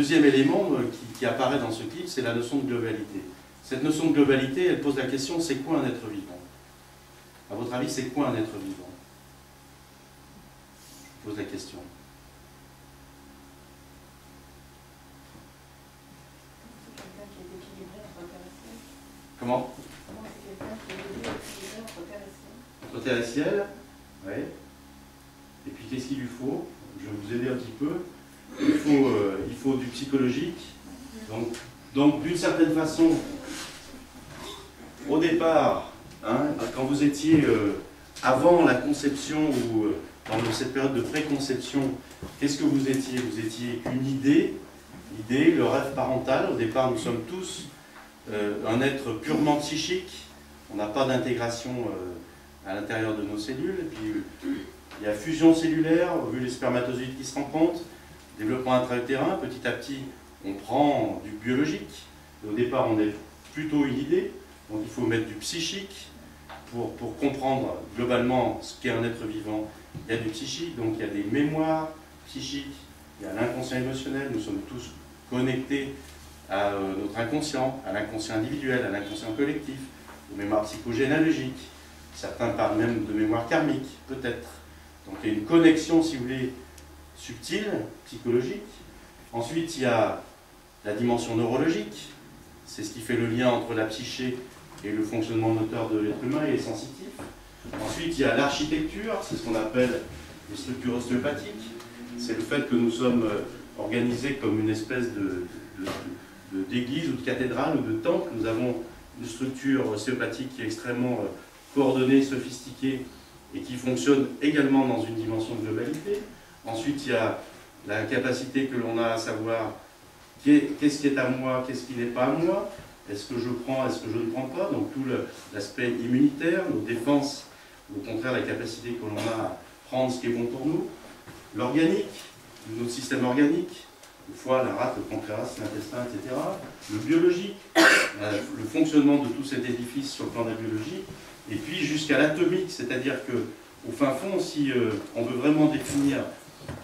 deuxième élément qui apparaît dans ce clip, c'est la notion de globalité. Cette notion de globalité, elle pose la question, c'est quoi un être vivant? À votre avis, c'est quoi un être vivant? Je pose la question. Comment? Entre terre et ciel, oui. Et puis qu'est-ce qu'il lui faut? Je vais vous aider un petit peu. Il faut du psychologique. Donc d'une certaine façon, au départ, hein, quand vous étiez avant la conception ou dans cette période de préconception, qu'est-ce que vous étiez? Vous étiez une idée, le rêve parental. Au départ, nous sommes tous un être purement psychique. On n'a pas d'intégration à l'intérieur de nos cellules. Et puis, il y a fusion cellulaire, vu les spermatozoïdes qui se rencontrent, développement intra-utérin. Petit à petit, on prend du biologique. Au départ, on est plutôt une idée. Donc, il faut mettre du psychique pour comprendre globalement ce qu'est un être vivant. Il y a du psychique, donc il y a des mémoires psychiques. Il y a l'inconscient émotionnel. Nous sommes tous connectés à notre inconscient, à l'inconscient individuel, à l'inconscient collectif, aux mémoires psychogénéalogiques. Certains parlent même de mémoire karmique, peut-être. Donc il y a une connexion, si vous voulez, subtile, psychologique. Ensuite, il y a la dimension neurologique. C'est ce qui fait le lien entre la psyché et le fonctionnement moteur de l'être humain et les sensitifs. Ensuite, il y a l'architecture, c'est ce qu'on appelle les structures ostéopathiques. C'est le fait que nous sommes organisés comme une espèce d'église ou de cathédrale ou de temple. Nous avons une structure ostéopathique qui est extrêmement coordonnée, sophistiquée et qui fonctionne également dans une dimension de globalité. Ensuite, il y a la capacité que l'on a à savoir qu'est-ce qui est à moi, qu'est-ce qui n'est pas à moi, est-ce que je prends, est-ce que je ne prends pas, donc tout l'aspect immunitaire, nos défenses, au contraire la capacité que l'on a à prendre ce qui est bon pour nous, l'organique, notre système organique, le foie, la rate, le pancréas, l'intestin, etc. Le biologique, le fonctionnement de tout cet édifice sur le plan de la biologie, et puis jusqu'à l'atomique, c'est-à-dire qu'au fin fond, si on veut vraiment définir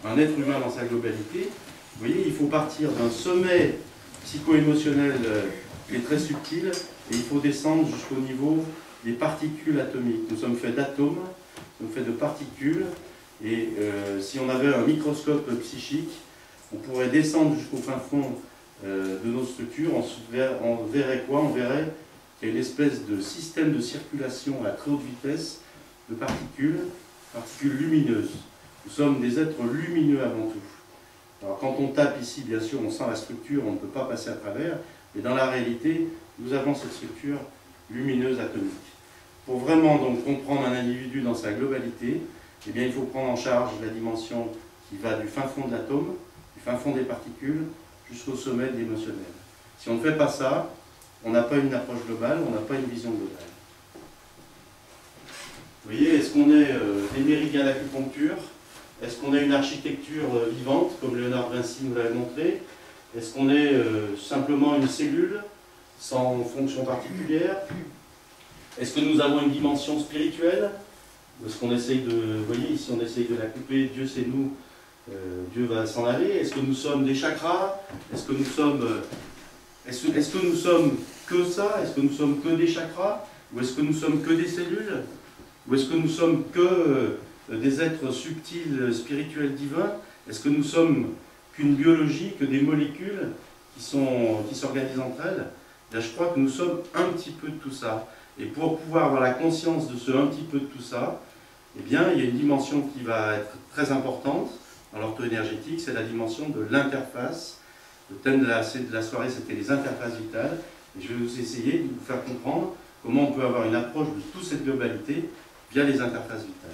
un être humain dans sa globalité, vous voyez, il faut partir d'un sommet psycho-émotionnel qui est très subtil, et il faut descendre jusqu'au niveau des particules atomiques. Nous sommes faits d'atomes, nous sommes faits de particules, et si on avait un microscope psychique, on pourrait descendre jusqu'au fin fond de nos structures, on verrait quoi? On verrait qu'il y a une espèce de système de circulation à très haute vitesse de particules lumineuses. Nous sommes des êtres lumineux avant tout. Alors quand on tape ici, bien sûr, on sent la structure, on ne peut pas passer à travers, mais dans la réalité, nous avons cette structure lumineuse atomique. Pour vraiment donc comprendre un individu dans sa globalité, eh bien, il faut prendre en charge la dimension qui va du fin fond de l'atome, du fin fond des particules, jusqu'au sommet de l'émotionnel. Si on ne fait pas ça, on n'a pas une approche globale, on n'a pas une vision globale. Vous voyez, est-ce qu'on est des méridiens d'acupuncture? Est-ce qu'on a une architecture vivante, comme Léonard Vinci nous l'avait montré? Est-ce qu'on est simplement une cellule, sans fonction particulière? Est-ce que nous avons une dimension spirituelle? Est-ce qu'on essaye de... Vous voyez, ici on essaye de la couper, Dieu c'est nous, Dieu va s'en aller. Est-ce que nous sommes des chakras? Est-ce que nous sommes... Est-ce que nous sommes que ça? Est-ce que nous sommes que des chakras? Ou est-ce que nous sommes que des cellules? Ou est-ce que nous sommes que des êtres subtils, spirituels, divins? Est-ce que nous sommes qu'une biologie, que des molécules qui s'organisent entre elles? Là, je crois que nous sommes un petit peu de tout ça. Et pour pouvoir avoir la conscience de ce un petit peu de tout ça, eh bien, il y a une dimension qui va être très importante dans l'ortho-énergétique, c'est la dimension de l'interface. Le thème de la soirée, c'était les interfaces vitales. Et je vais vous essayer de vous faire comprendre comment on peut avoir une approche de toute cette globalité via les interfaces vitales.